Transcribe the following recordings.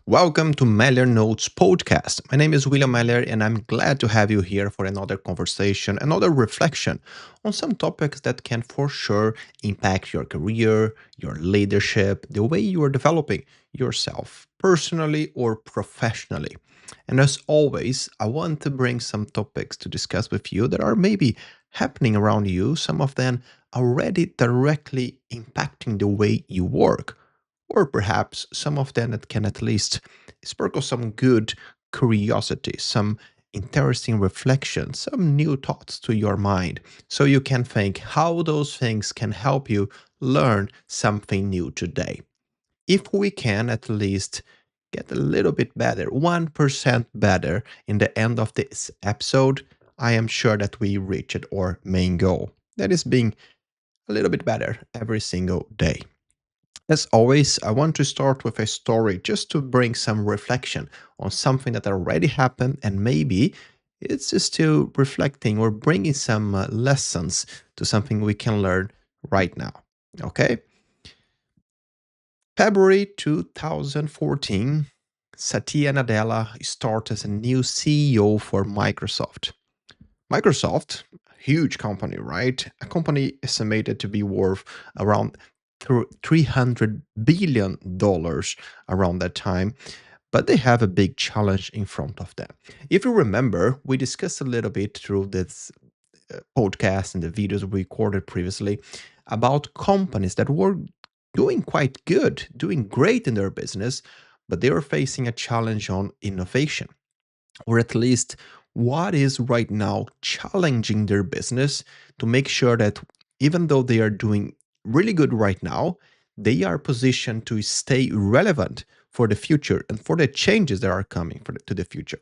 Welcome to Meller Notes podcast. My name is William Meller, and I'm glad to have you here for another conversation, another reflection on some topics that can for sure impact your career, your leadership, the way you are developing yourself, personally or professionally. And as always, I want to bring some topics to discuss with you that are maybe happening around you, some of them already directly impacting the way you work or perhaps some of them that can at least sparkle some good curiosity, some interesting reflection, some new thoughts to your mind, so you can think how those things can help you learn something new today. If we can at least get a little bit better, 1% better in the end of this episode, I am sure that we reached our main goal. That is being a little bit better every single day. As always, I want to start with a story just to bring some reflection on something that already happened and maybe it's just still reflecting or bringing some lessons to something we can learn right now. Okay? February 2014, Satya Nadella started as a new CEO for Microsoft. Microsoft, huge company, right? A company estimated to be worth around $300 billion around that time, but they have a big challenge in front of them. If you remember, we discussed a little bit through this podcast and the videos we recorded previously about companies that were doing quite good, doing great in their business, but they were facing a challenge on innovation, or at least what is right now challenging their business to make sure that even though they are doing really good right now, they are positioned to stay relevant for the future and for the changes that are coming to the future.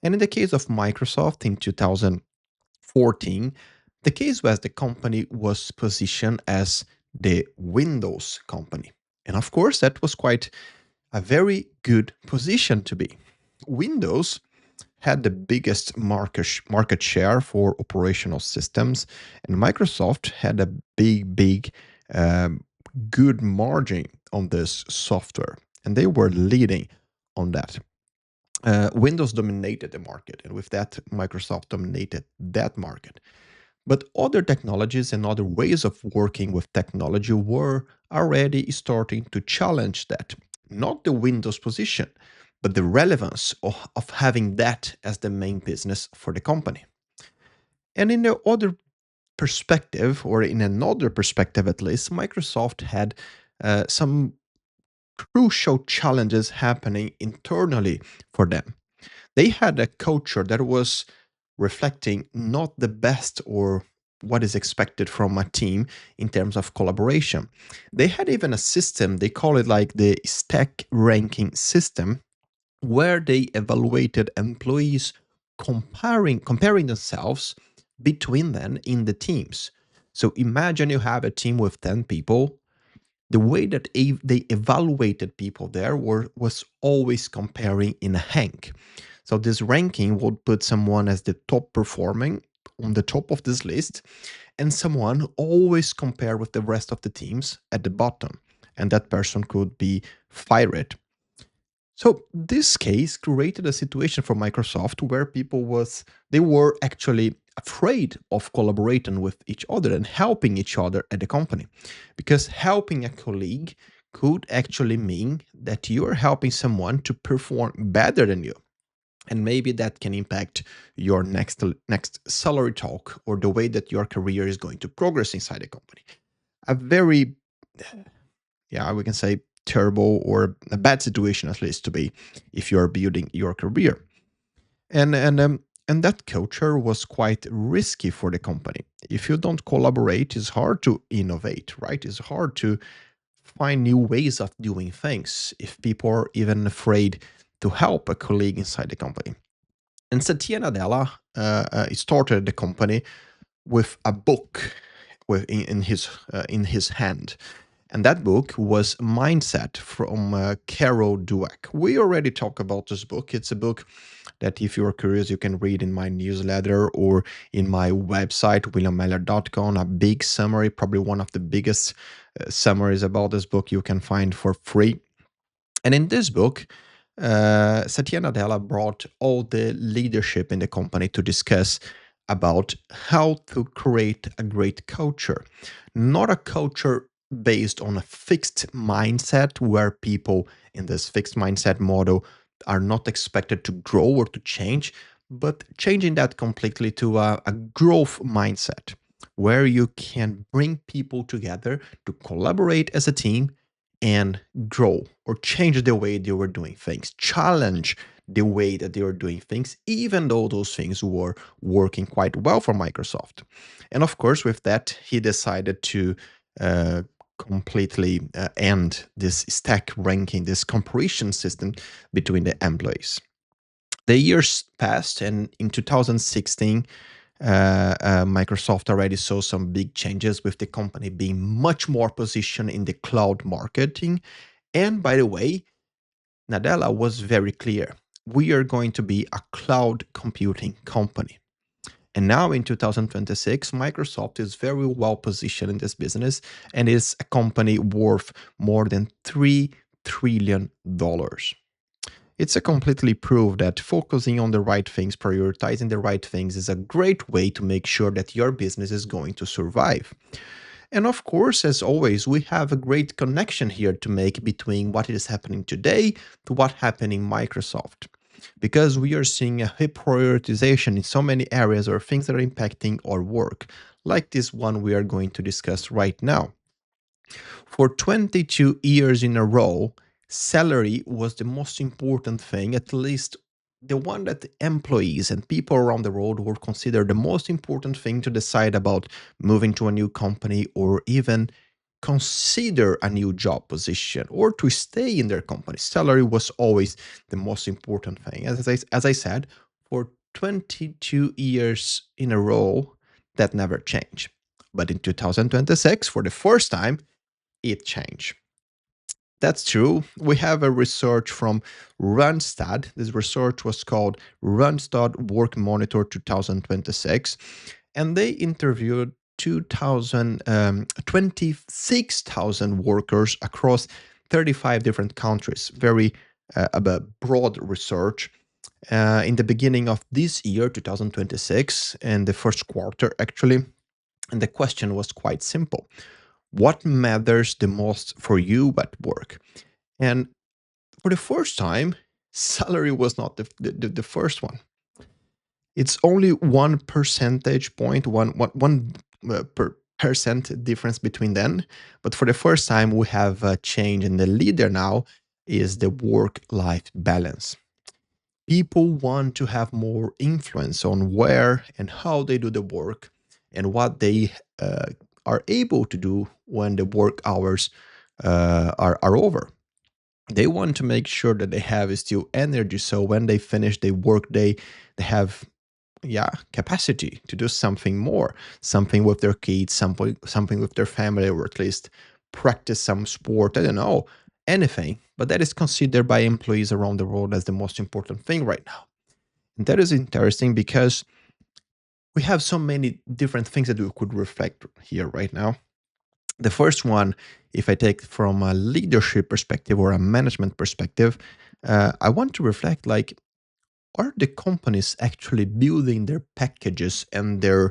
And in the case of Microsoft in 2014, the case was the company was positioned as the Windows company. And of course, that was quite a very good position to be. Windows had the biggest market share for operational systems, and Microsoft had a big, um, good margin on this software, and they were leading on that. Windows dominated the market, and with that, Microsoft dominated that market. But other technologies and other ways of working with technology were already starting to challenge that. Not the Windows position, but the relevance of having that as the main business for the company. And in the other perspective, or in another perspective at least, Microsoft had some crucial challenges happening internally for them. They had a culture that was reflecting not the best or what is expected from a team in terms of collaboration. They had even a system, they call it like the stack ranking system, where they evaluated employees comparing themselves between them in the teams. So imagine you have a team with 10 people. The way that they evaluated people there was always comparing in a rank. So this ranking would put someone as the top performing on the top of this list, and someone always compare with the rest of the teams at the bottom, and that person could be fired. So this case created a situation for Microsoft where they were actually afraid of collaborating with each other and helping each other at the company. Because helping a colleague could actually mean that you are helping someone to perform better than you. And maybe that can impact your next salary talk or the way that your career is going to progress inside the company. A very, yeah, we can say terrible or a bad situation at least to be if you're building your career. And that culture was quite risky for the company. If you don't collaborate, it's hard to innovate, right? It's hard to find new ways of doing things if people are even afraid to help a colleague inside the company. And Satya Nadella started the company with a book in his hand, and that book was Mindset from Carol Dweck. We already talked about this book. It's a book that, if you're curious, you can read in my newsletter or in my website, williammeller.com. A big summary, probably one of the biggest summaries about this book you can find for free. And in this book, Satya Nadella brought all the leadership in the company to discuss about how to create a great culture. Not a culture based on a fixed mindset where people in this fixed mindset model are not expected to grow or to change, but changing that completely to a growth mindset where you can bring people together to collaborate as a team and grow or change the way they were doing things, challenge the way that they were doing things, even though those things were working quite well for Microsoft. And of course, with that, he decided to uh, completely end this stack ranking, this comparison system between the employees. The years passed, and in 2016, Microsoft already saw some big changes with the company being much more positioned in the cloud marketing. And by the way, Nadella was very clear. We are going to be a cloud computing company. And now in 2026, Microsoft is very well positioned in this business and is a company worth more than $3 trillion. It's a completely proof that focusing on the right things, prioritizing the right things is a great way to make sure that your business is going to survive. And of course, as always, we have a great connection here to make between what is happening today to what happened in Microsoft. Because we are seeing a prioritization in so many areas or things that are impacting our work, like this one we are going to discuss right now. For 22 years in a row, salary was the most important thing, at least the one that employees and people around the world would consider the most important thing to decide about moving to a new company or even consider a new job position or to stay in their company. Salary was always the most important thing. As I said, for 22 years in a row, that never changed. But in 2026, for the first time, it changed. That's true. We have a research from Randstad. This research was called Randstad Work Monitor 2026, and they interviewed 26,000 workers across 35 different countries. Very a broad research. In the beginning of this year, 2026, and the first quarter actually, and the question was quite simple: what matters the most for you at work? And for the first time, salary was not the first one. It's only 1 percentage point, per percent difference between them. But for the first time, we have a change, and the leader now is the work life balance. People want to have more influence on where and how they do the work and what they are able to do when the work hours are over. They want to make sure that they have still energy, so when they finish their work day, they have capacity to do something more, something with their kids, something with their family, or at least practice some sport. I don't know, anything. But that is considered by employees around the world as the most important thing right now. And that is interesting because we have so many different things that we could reflect here right now. The first one, if I take from a leadership perspective or a management perspective, I want to reflect like, are the companies actually building their packages and their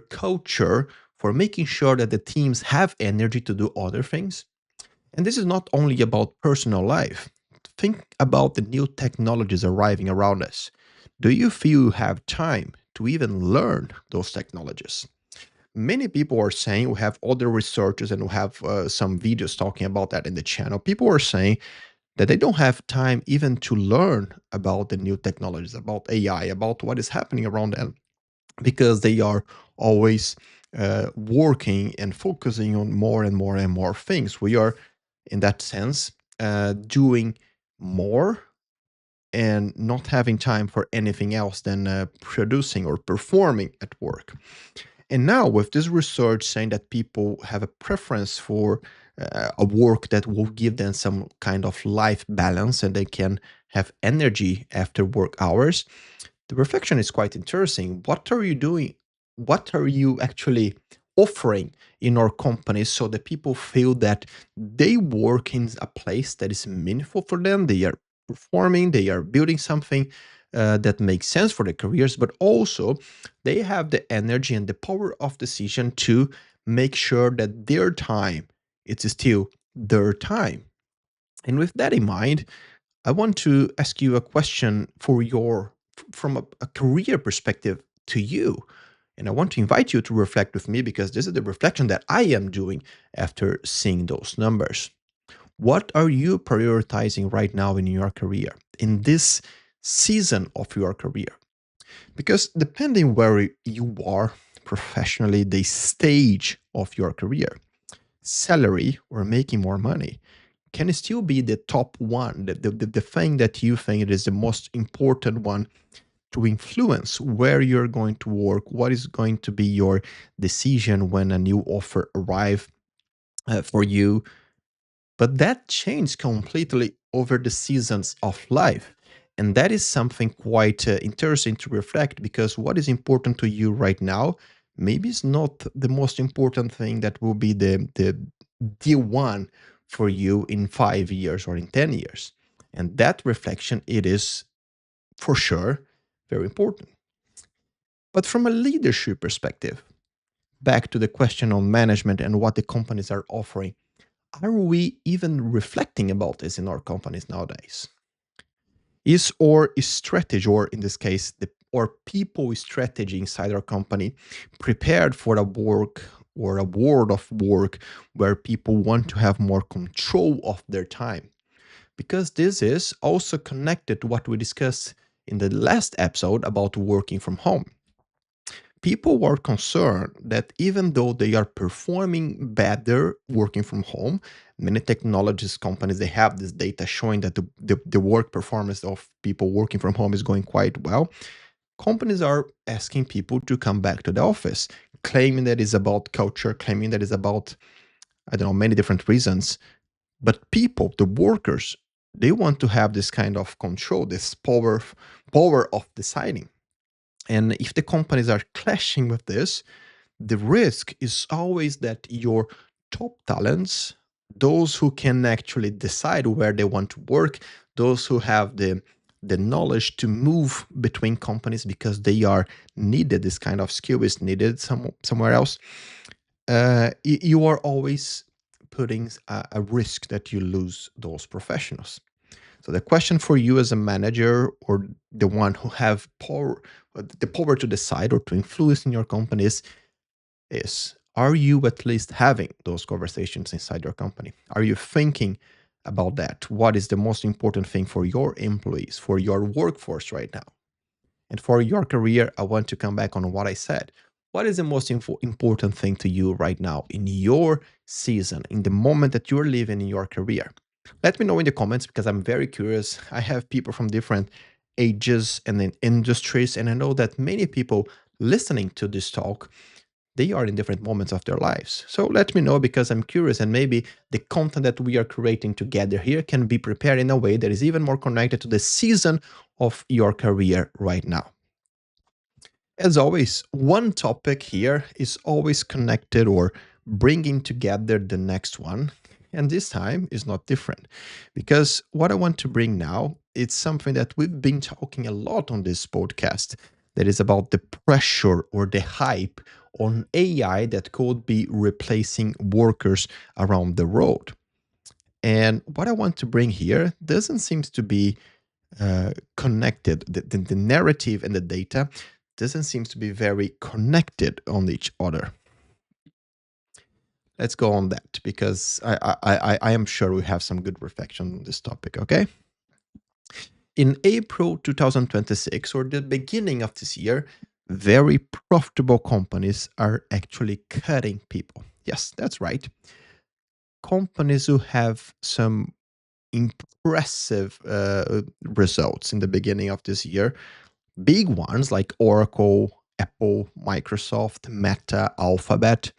culture for making sure that the teams have energy to do other things? And this is not only about personal life. Think about the new technologies arriving around us. Do you feel you have time to even learn those technologies? Many people are saying, we have other researchers and we have some videos talking about that in the channel. People are saying that they don't have time even to learn about the new technologies, about AI, about what is happening around them, because they are always working and focusing on more and more and more things. We are, in that sense, doing more and not having time for anything else than producing or performing at work. And now, with this research saying that people have a preference for a work that will give them some kind of life balance and they can have energy after work hours, the reflection is quite interesting. What are you doing? What are you actually offering in our companies so that people feel that they work in a place that is meaningful for them. They are performing, they are building something that makes sense for their careers, but also they have the energy and the power of decision to make sure that their time, it's still their time. And with that in mind, I want to ask you a question from a career perspective to you. And I want to invite you to reflect with me because this is the reflection that I am doing after seeing those numbers. What are you prioritizing right now in your career, in this season of your career? Because depending where you are professionally, the stage of your career, salary or making more money can still be the top one, the thing that you think is the most important one to influence where you're going to work, what is going to be your decision when a new offer arrive for you. But that changed completely over the seasons of life. And that is something quite interesting to reflect because what is important to you right now maybe is not the most important thing that will be the one for you in 5 years or in 10 years. And that reflection, it is for sure very important. But from a leadership perspective, back to the question on management and what the companies are offering, are we even reflecting about this in our companies nowadays? Is our strategy, or in this case, our people strategy inside our company, prepared for a work or a world of work where people want to have more control of their time? Because this is also connected to what we discussed in the last episode about working from home. People were concerned that even though they are performing better working from home, many technologies companies, they have this data showing that the work performance of people working from home is going quite well. Companies are asking people to come back to the office, claiming that it's about culture, claiming that it's about, I don't know, many different reasons. But people, the workers, they want to have this kind of control, this power of deciding. And if the companies are clashing with this, the risk is always that your top talents, those who can actually decide where they want to work, those who have the knowledge to move between companies because they are needed, this kind of skill is needed somewhere else. You are always putting a risk that you lose those professionals. So the question for you as a manager or the one who have power, the power to decide or to influence in your companies is, are you at least having those conversations inside your company? Are you thinking about that? What is the most important thing for your employees, for your workforce right now? And for your career, I want to come back on what I said. What is the most important thing to you right now in your season, in the moment that you're living in your career? Let me know in the comments because I'm very curious. I have people from different ages and in industries, and I know that many people listening to this talk, they are in different moments of their lives. So let me know because I'm curious, and maybe the content that we are creating together here can be prepared in a way that is even more connected to the season of your career right now. As always, one topic here is always connected or bringing together the next one. And this time is not different because what I want to bring now, it's something that we've been talking a lot on this podcast that is about the pressure or the hype on AI that could be replacing workers around the world. And what I want to bring here doesn't seem to be connected. The narrative and the data doesn't seem to be very connected on each other. Let's go on that because I am sure we have some good reflection on this topic. Okay. In April 2026, or the beginning of this year, very profitable companies are actually cutting people. Yes, that's right. Companies who have some impressive results in the beginning of this year, big ones like Oracle, Apple, Microsoft, Meta, Alphabet,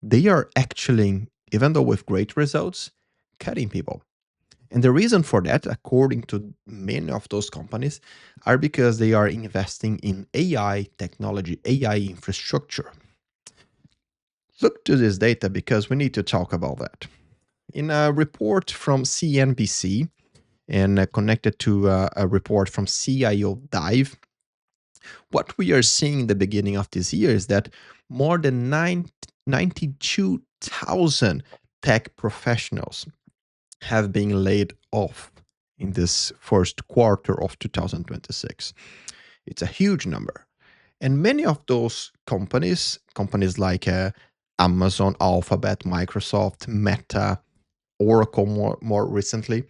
they are actually, even though with great results, cutting people. And the reason for that, according to many of those companies, are because they are investing in AI technology, AI infrastructure. Look to this data because we need to talk about that. In a report from CNBC and connected to a report from CIO Dive, what we are seeing in the beginning of this year is that more than 92,000 tech professionals have been laid off in this first quarter of 2026. It's a huge number. And many of those companies like Amazon, Alphabet, Microsoft, Meta, Oracle more recently,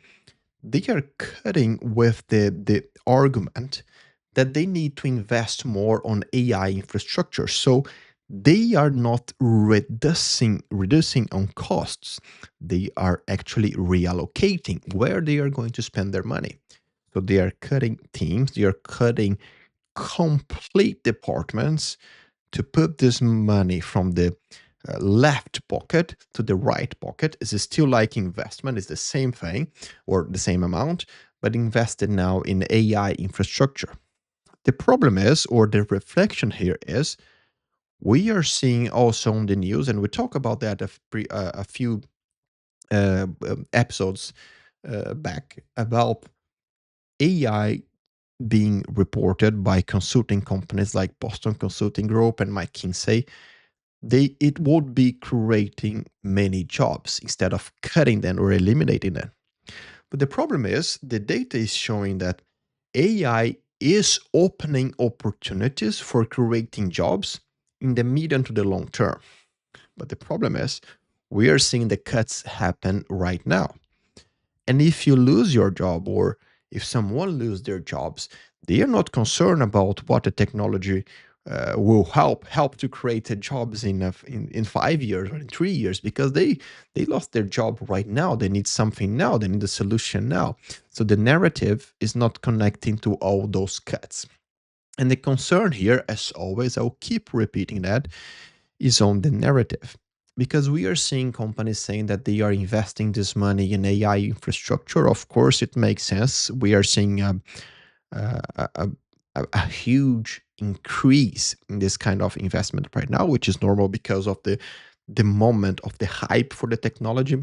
they are cutting with the argument that they need to invest more on AI infrastructure. So they are not reducing on costs. They are actually reallocating where they are going to spend their money. So they are cutting teams, they are cutting complete departments to put this money from the left pocket to the right pocket. Is still like investment, it's the same thing or the same amount, but invested now in AI infrastructure. The problem is, or the reflection here is, we are seeing also on the news, and we talk about that a few episodes back about AI being reported by consulting companies like Boston Consulting Group and McKinsey. It would be creating many jobs instead of cutting them or eliminating them. But the problem is the data is showing that AI is opening opportunities for creating jobs in the medium to the long term. But the problem is we are seeing the cuts happen right now. And if you lose your job or if someone lose their jobs, they are not concerned about what the technology will help to create jobs in 5 years or in 3 years because they lost their job right now. They need something now. They need a solution now. So the narrative is not connecting to all those cuts. And the concern here, as always, I'll keep repeating that, is on the narrative. Because we are seeing companies saying that they are investing this money in AI infrastructure. Of course, it makes sense. We are seeing a, a, a huge increase in this kind of investment right now, which is normal because of the moment of the hype for the technology.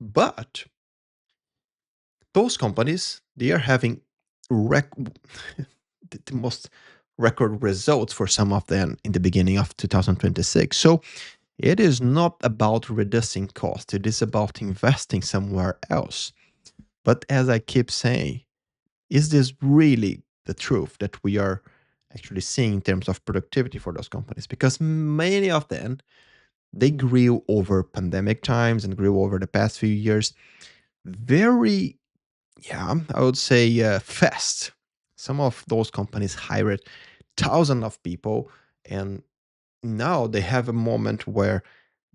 But those companies, they are having the most record results for some of them in the beginning of 2026. So it is not about reducing cost, it is about investing somewhere else. But as I keep saying, is this really the truth that we are actually seeing in terms of productivity for those companies? Because many of them, they grew over pandemic times and grew over the past few years very, yeah, I would say fast. Some of those companies hired thousands of people, and now they have a moment where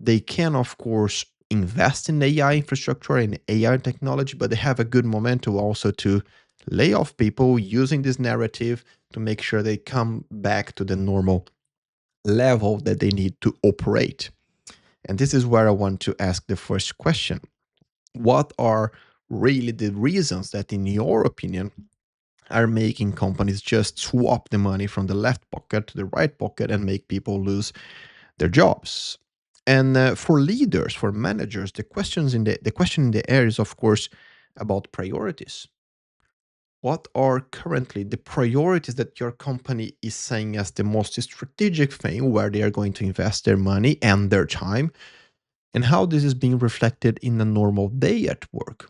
they can, of course, invest in AI infrastructure and AI technology, but they have a good momentum also to lay off people using this narrative to make sure they come back to the normal level that they need to operate. And this is where I want to ask the first question. What are really the reasons that, in your opinion, are making companies just swap the money from the left pocket to the right pocket and make people lose their jobs? And for leaders, for managers, the question in the air is, of course, about priorities. What are currently the priorities that your company is saying as the most strategic thing where they are going to invest their money and their time, and how this is being reflected in a normal day at work?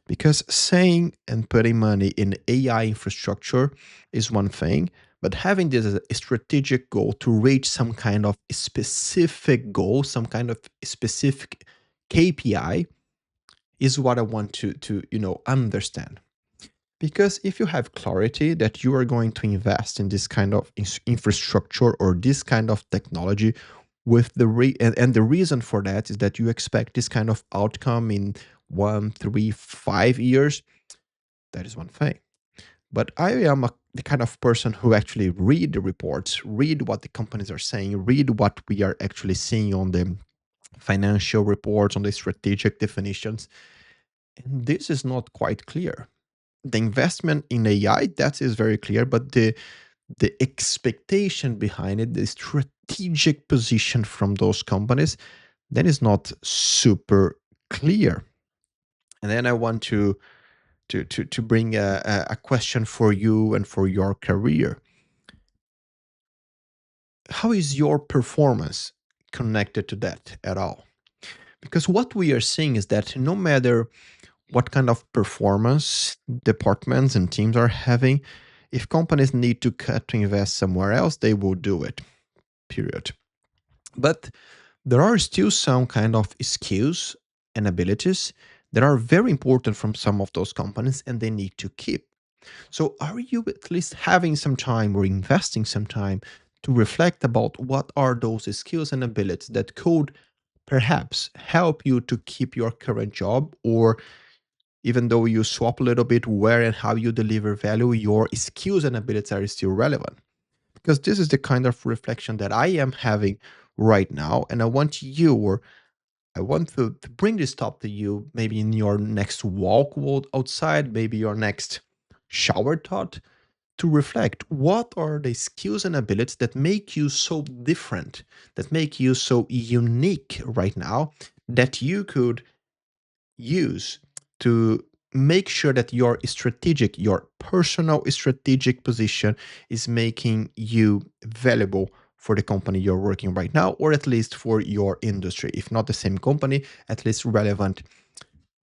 Because saying and putting money in AI infrastructure is one thing, but having this as a strategic goal to reach some kind of specific goal, some kind of specific KPI is what I want to understand. Because if you have clarity that you are going to invest in this kind of infrastructure or this kind of technology with and the reason for that is that you expect this kind of outcome in 1, 3, 5 years, that is one thing. But I am the kind of person who actually read the reports, read what the companies are saying, read what we are actually seeing on the financial reports, on the strategic definitions. And this is not quite clear. The investment in AI, that is very clear, but the expectation behind it, strategic position from those companies, that is not super clear. And then I want to bring a question for you and for your career. How is your performance connected to that at all? Because what we are seeing is that no matter what kind of performance departments and teams are having, if companies need to cut to invest somewhere else, they will do it, period. But there are still some kind of skills and abilities that are very important from some of those companies and they need to keep. So, are you at least having some time or investing some time to reflect about what are those skills and abilities that could perhaps help you to keep your current job, or even though you swap a little bit where and how you deliver value, your skills and abilities are still relevant? Because this is the kind of reflection that I am having right now. And I want you, or I want to bring this thought to you maybe in your next walk outside, maybe your next shower thought, to reflect what are the skills and abilities that make you so different, that make you so unique right now, that you could use to make sure that your personal strategic position is making you valuable for the company you're working right now, or at least for your industry. If not the same company, at least relevant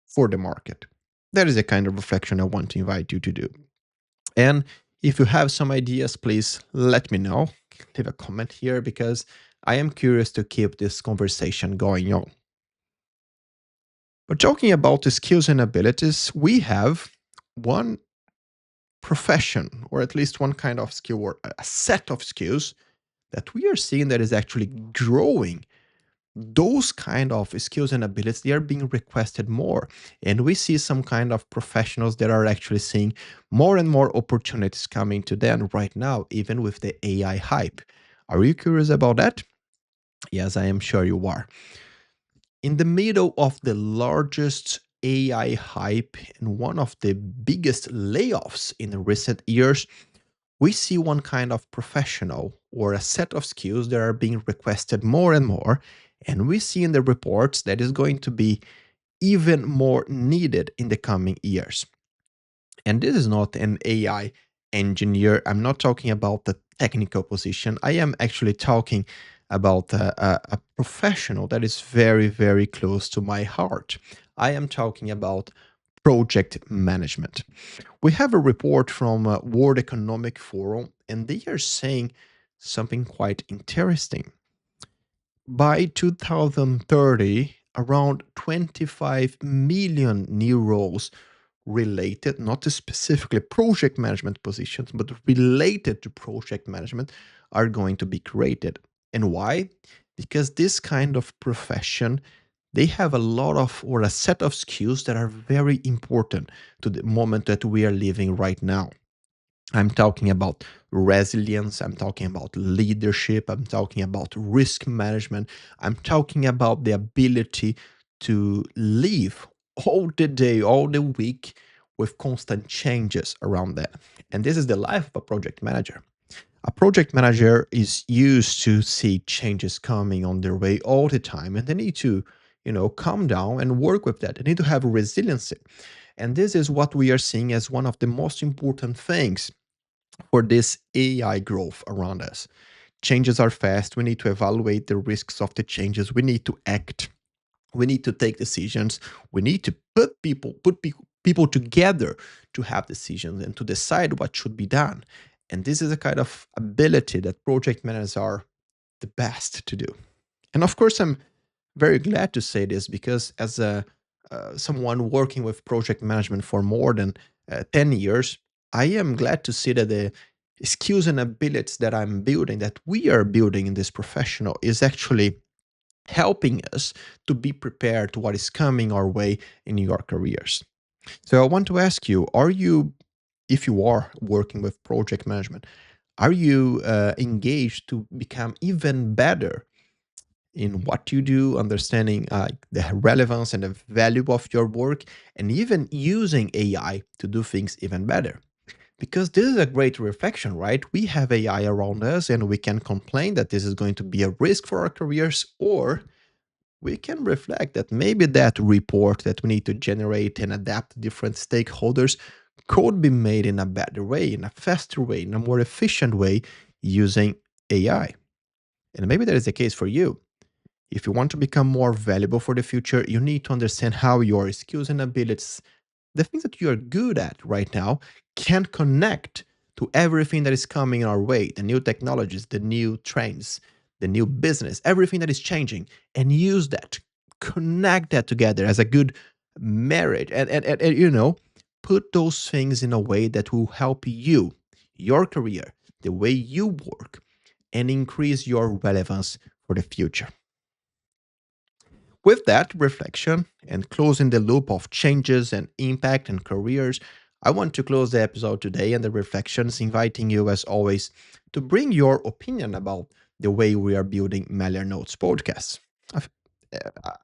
for the market. That is the kind of reflection I want to invite you to do. And if you have some ideas, please let me know. Leave a comment here because I am curious to keep this conversation going on. But talking about the skills and abilities, we have one profession, or at least one kind of skill, or a set of skills that we are seeing that is actually growing. Those kind of skills and abilities, they are being requested more. And we see some kind of professionals that are actually seeing more and more opportunities coming to them right now, even with the AI hype. Are you curious about that? Yes, I am sure you are. In the middle of the largest AI hype and one of the biggest layoffs in recent years, we see one kind of professional or a set of skills that are being requested more and more. And we see in the reports that is going to be even more needed in the coming years. And this is not an AI engineer. I'm not talking about the technical position. I am actually talking about a professional that is very, very close to my heart. I am talking about project management. We have a report from World Economic Forum, and they are saying something quite interesting. By 2030, around 25 million new roles related, not to specifically project management positions, but related to project management, are going to be created. And why? Because this kind of profession, they have a lot of, or a set of skills that are very important to the moment that we are living right now. I'm talking about resilience. I'm talking about leadership. I'm talking about risk management. I'm talking about the ability to live all the day, all the week with constant changes around that. And this is the life of a project manager. A project manager is used to see changes coming on their way all the time, and they need to, calm down and work with that. They need to have resiliency. And this is what we are seeing as one of the most important things for this AI growth around us. Changes are fast. We need to evaluate the risks of the changes. We need to act. We need to take decisions. We need to put people together to have decisions and to decide what should be done. And this is a kind of ability that project managers are the best to do. And of course, I'm very glad to say this because as a someone working with project management for more than 10 years, I am glad to see that the skills and abilities that I'm building, that we are building in this professional, is actually helping us to be prepared to what is coming our way in your careers. So I want to ask you, if you are working with project management, are you engaged to become even better in what you do, understanding the relevance and the value of your work, and even using AI to do things even better? Because this is a great reflection, right? We have AI around us and we can complain that this is going to be a risk for our careers, or we can reflect that maybe that report that we need to generate and adapt to different stakeholders could be made in a better way, in a faster way, in a more efficient way using AI. And maybe that is the case for you. If you want to become more valuable for the future, you need to understand how your skills and abilities, the things that you're good at right now, can connect to everything that is coming our way, the new technologies, the new trends, the new business, everything that is changing, and use that, connect that together as a good marriage, and put those things in a way that will help you, your career, the way you work, and increase your relevance for the future. With that reflection and closing the loop of changes and impact and careers, I want to close the episode today and the reflections, inviting you, as always, to bring your opinion about the way we are building Meller Notes podcasts. I've-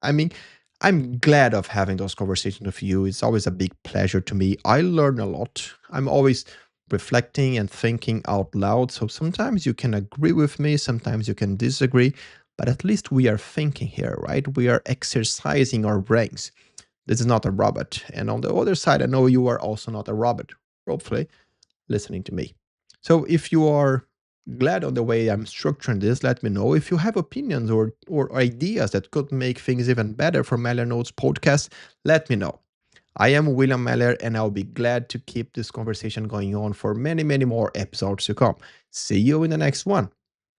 I mean, I'm glad of having those conversations with you. It's always a big pleasure to me. I learn a lot. I'm always reflecting and thinking out loud. So sometimes you can agree with me, sometimes you can disagree, but at least we are thinking here, right? We are exercising our brains. This is not a robot. And on the other side, I know you are also not a robot, hopefully, listening to me. So if you are glad on the way I'm structuring this, let me know. If you have opinions or ideas that could make things even better for Meller Notes podcast, let me know. I am William Meller, and I'll be glad to keep this conversation going on for many, many more episodes to come. See you in the next one.